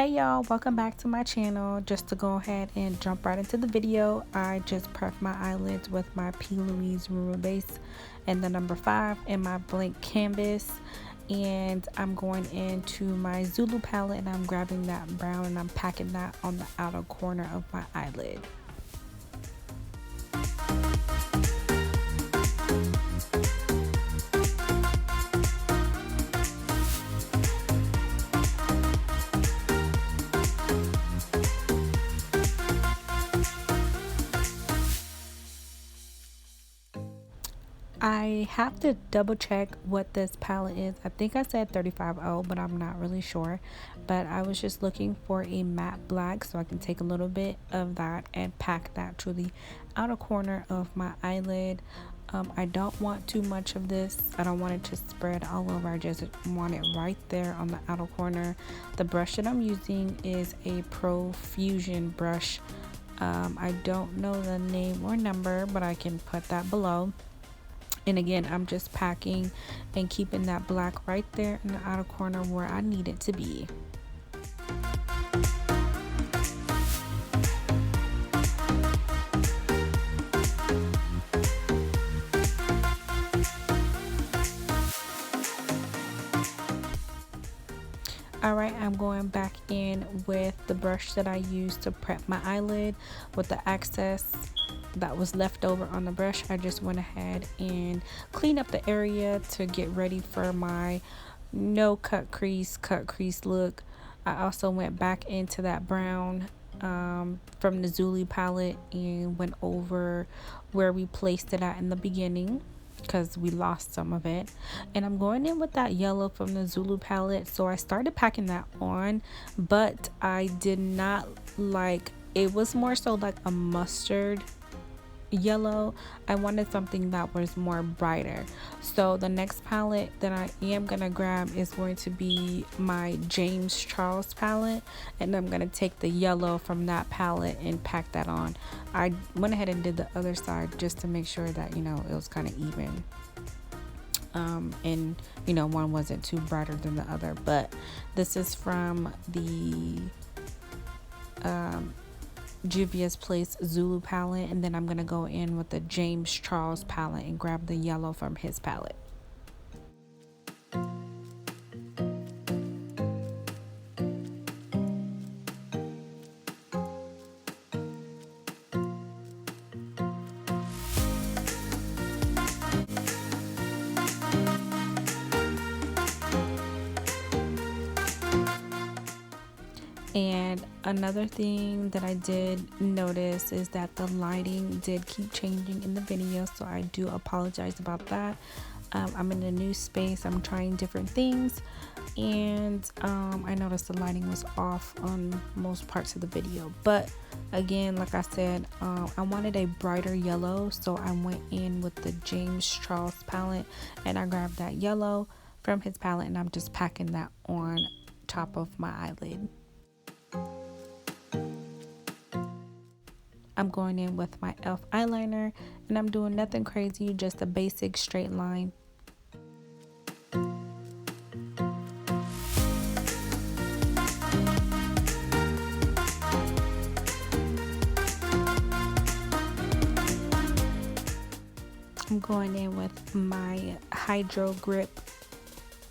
Hey y'all, welcome back to my channel. Just to go ahead and jump right into the video, I just prepped my eyelids with my P. Louise Rural Base and the number 5 and my blank canvas, and I'm going into my Zulu palette and I'm grabbing that brown and I'm packing that on the outer corner of my eyelid. I have to double check what this palette is. I think I said 35O, but I'm not really sure. But I was just looking for a matte black so I can take a little bit of that and pack that to the outer corner of my eyelid. I don't want too much of this. I don't want it to spread all over. I just want it right there on the outer corner. The brush that I'm using is a Profusion brush. I don't know the name or number, but I can put that below. And again, I'm just packing and keeping that black right there in the outer corner where I need it to be. Alright, I'm going back in with the brush that I used to prep my eyelid with the excess that was left over on the brush. I just went ahead and cleaned up the area to get ready for my no cut crease look. I also went back into that brown from the Zulu palette and went over where we placed it at in the beginning because we lost some of it, and I'm going in with that yellow from the Zulu palette. So I started packing that on, but I did not like it. Was more so like a mustard yellow. I wanted something that was more brighter. So the next palette that I am gonna grab is going to be my James Charles palette, and I'm gonna take the yellow from that palette and pack that on. I went ahead and did the other side just to make sure that, you know, it was kind of even, and you know, one wasn't too brighter than the other. But this is from the Juvias Place Zulu palette, and then I'm gonna go in with the James Charles palette and grab the yellow from his palette. And another thing that I did notice is that the lighting did keep changing in the video, so I do apologize about that. I'm in a new space, I'm trying different things, and I noticed the lighting was off on most parts of the video. But again, like I said, I wanted a brighter yellow, so I went in with the James Charles palette and I grabbed that yellow from his palette, and I'm just packing that on top of my eyelid. I'm going in with my e.l.f. eyeliner, and I'm doing nothing crazy, just a basic straight line. I'm going in with my Hydro Grip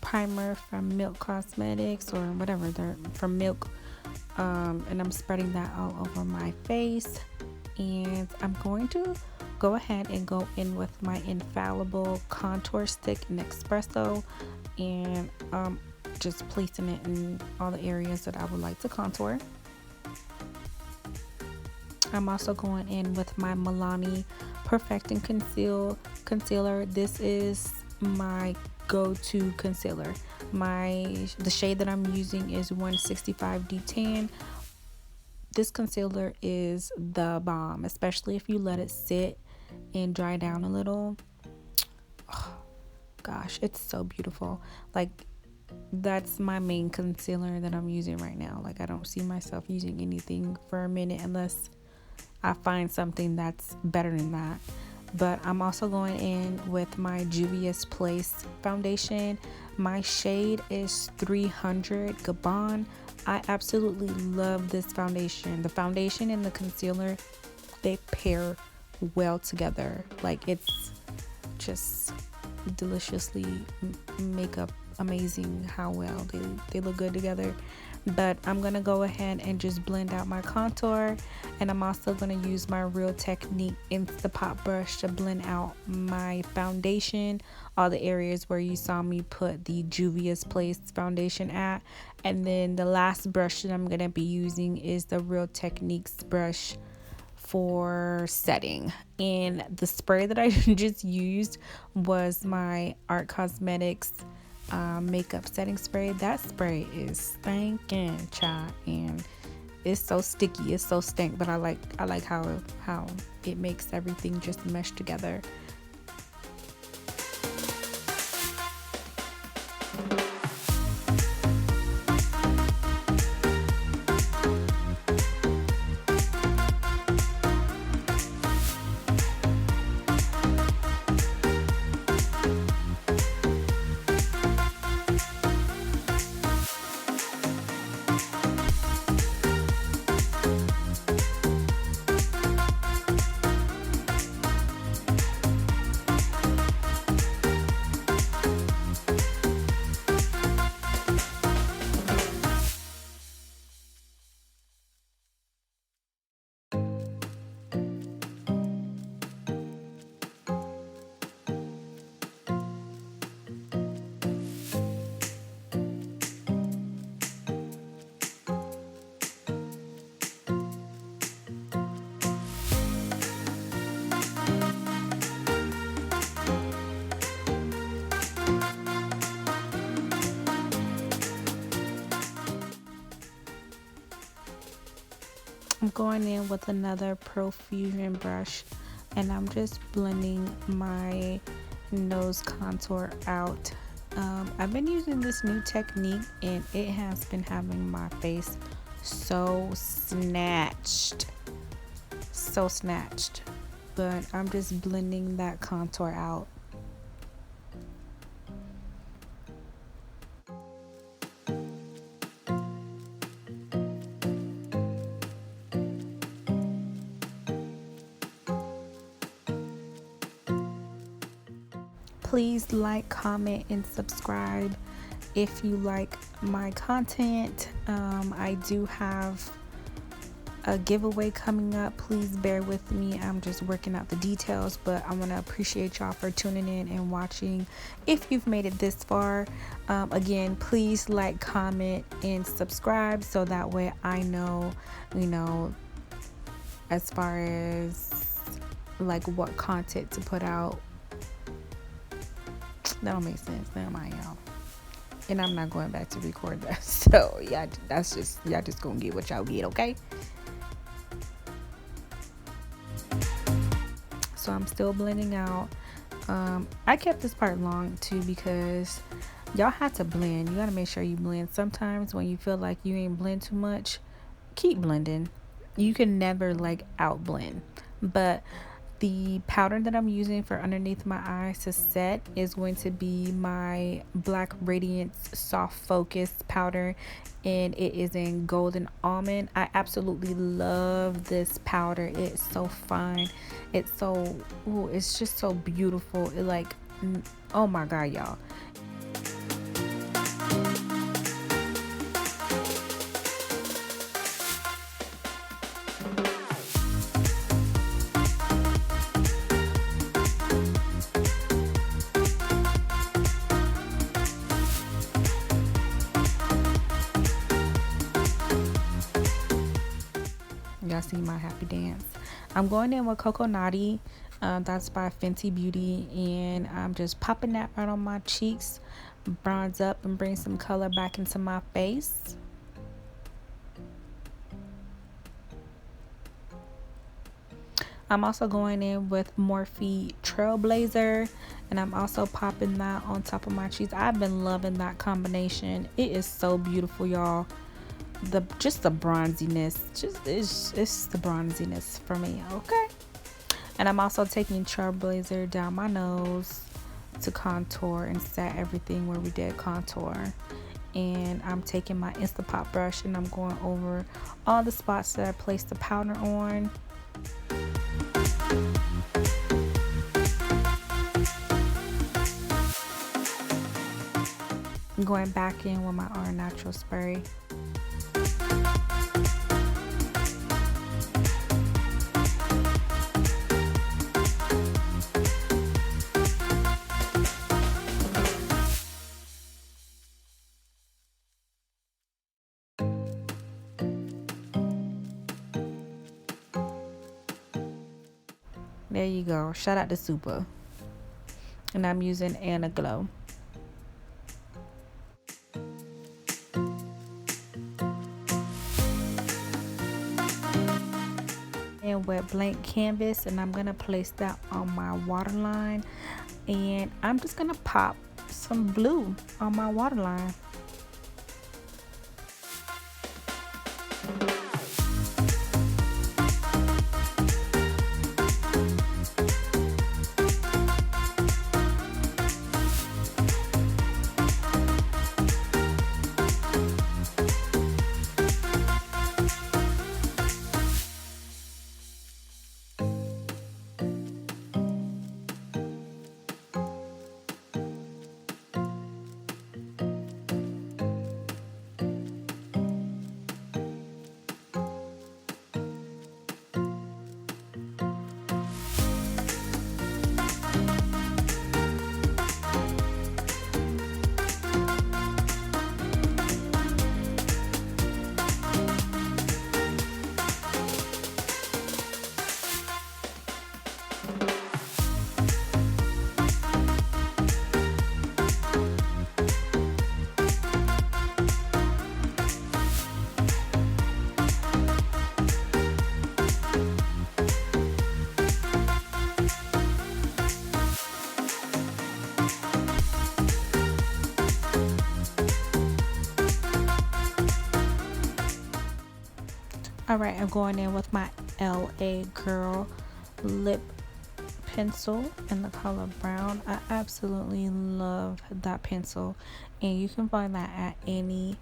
primer from Milk Cosmetics, or whatever, they're from Milk, and I'm spreading that all over my face. And I'm going to go ahead and go in with my Infallible contour stick in expresso, and just placing it in all the areas that I would like to contour. I'm also going in with my Milani Perfect and Conceal concealer. This is my go-to concealer. The shade that I'm using is 165 D10. This concealer is the bomb, especially if you let it sit and dry down a little. Oh, gosh, it's so beautiful. Like, that's my main concealer that I'm using right now. Like, I don't see myself using anything for a minute unless I find something that's better than that. But I'm also going in with my Juvias Place foundation. My shade is 300 Gabon. I absolutely love this foundation. The foundation and the concealer, they pair well together. Like, it's just deliciously makeup amazing how well they look good together. But I'm gonna go ahead and just blend out my contour, and I'm also gonna use my Real Technique Insta Pop brush to blend out my foundation, all the areas where you saw me put the Juvias Place foundation at. And then the last brush that I'm gonna be using is the Real Techniques brush for setting. And the spray that I just used was my Art Cosmetics makeup setting spray. That spray is stinking, child, and it's so sticky, it's so stink, but I like how it makes everything just mesh together. I'm going in with another Profusion brush, and I'm just blending my nose contour out. I've been using this new technique, and it has been having my face so snatched. But I'm just blending that contour out. Please like, comment, and subscribe if you like my content. I do have a giveaway coming up. Please bear with me. I'm just working out the details, but I want to appreciate y'all for tuning in and watching. If you've made it this far, again, please like, comment, and subscribe so that way I know, as far as like what content to put out. That don't make sense. Never mind, y'all. And I'm not going back to record that. So yeah, that's just, y'all just gonna get what y'all get, okay? So I'm still blending out. I kept this part long too because y'all have to blend. You gotta make sure you blend. Sometimes when you feel like you ain't blend too much, keep blending. You can never like out blend. But the powder that I'm using for underneath my eyes to set is going to be my Black Radiance Soft Focus powder, and it is in Golden Almond. I absolutely love this powder. It's so fine. It's so, it's just so beautiful. It like, oh my god, y'all. Y'all see my happy dance. I'm going in with Coco Naughty. That's by Fenty Beauty, and I'm just popping that right on my cheeks, bronze up, and bring some color back into my face. I'm also going in with Morphe Trailblazer, and I'm also popping that on top of my cheeks. I've been loving that combination. It is so beautiful, y'all. Just the bronziness, it's the bronziness for me, okay? And I'm also taking Trailblazer down my nose to contour and set everything where we did contour. and I'm taking my Insta brush and I'm going over all the spots that I placed the powder on. I'm going back in with my Our Natural spray. There you go. Shout out to Super. And I'm using Anna Glow. And wet blank canvas, and I'm gonna place that on my waterline, and I'm just gonna pop some blue on my waterline. Alright, I'm going in with my LA Girl lip pencil in the color brown. I absolutely love that pencil, and you can find that at any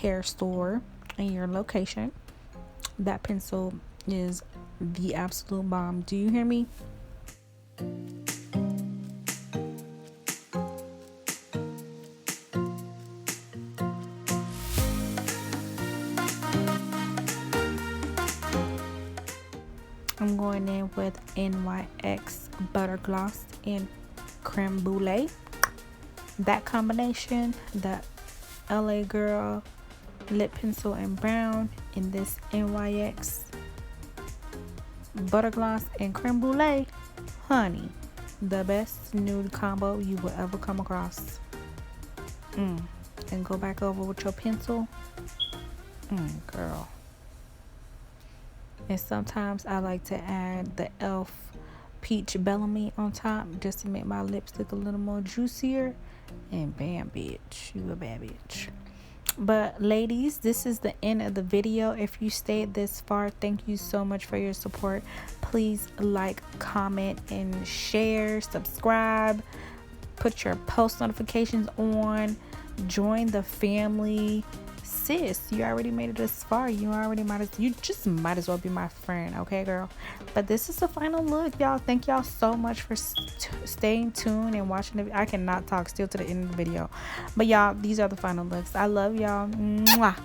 hair store in your location. That pencil is the absolute bomb. Do you hear me? I'm going in with NYX Butter Gloss and Crème Brulee. That combination, the LA Girl lip pencil in brown, and this NYX Butter Gloss and Crème Brulee, honey, the best nude combo you will ever come across. And go back over with your pencil. Girl. And sometimes I like to add the e.l.f. Peach Bellamy on top just to make my lipstick a little more juicier. And bam, bitch, you a bad bitch. But ladies, this is the end of the video. If you stayed this far, thank you so much for your support. Please like, comment, and share. Subscribe. Put your post notifications on. Join the family. Sis, you already made it this far. You just might as well be my friend, okay, girl? But this is the final look, y'all. Thank y'all so much for staying tuned and watching the. I cannot talk still to the end of the video, but y'all, these are the final looks. I love y'all. Mwah.